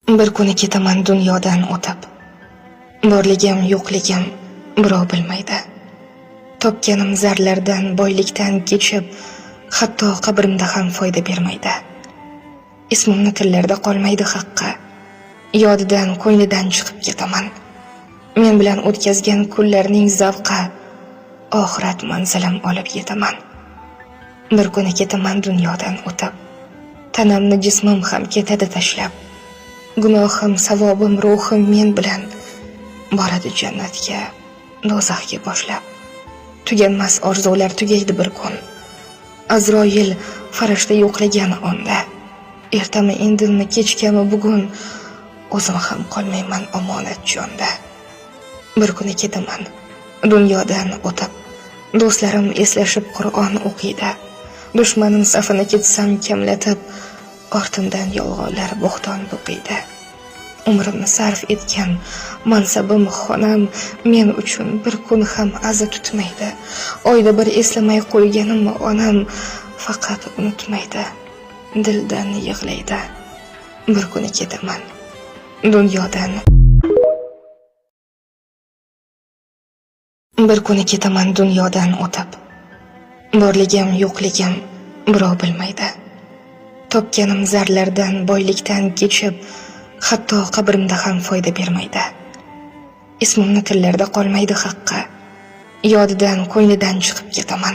Bir kuni ketaman dunyodan o'tib. Borligim, yo'qligim birov bilmaydi. Topganim zarlardan, boylikdan kechib, hatto qabrimda ham foyda bermaydi. Ismimni tillarda qolmaydi haqqi. Yodidan, ko'nglidan chiqib ketaman. Men bilan o'tkazgan kunlarning zavqi, oxirat manzilim olib yetaman. Bir kuni ketaman dunyodan o'tib. Tanamni jismim ham ketadi tashlab. Gunohim, savobim, ruhim men bilan boradi jannatga, do'zaxga boshlab. Tuganmas orzular tugaydi bir kun. Azroil farishta yo'qlagan onda. Ertami, indinmi, kechgami bugun o'zim ham qolmayman omonat jonda. Bir kuni ketaman dunyodan o'tib. Do'stlarim eslashib Qur'on o'qiydi. Dushmanim safini ketsam kamlatib, ortimdan yolg'onlar bo'xton to'qiydi. Umrimni sarf etgan mansabim, xonam men uchun bir kun ham aza tutmaydi. Oyda bir eslamay qo'yganim onam faqat unutmaydi, dildan yig'laydi. Bir kuni ketaman dunyodan. Bir kuni ketaman dunyodan o'tib. Borligim, yo'qligim birov bilmaydi. Topganim zarlardan, boylikdan kechib, hatto qabrimda ham foyda bermaydi. Ismimni tillarda qolmaydi haqqi. Yodidan, ko'nglidan chiqib ketaman.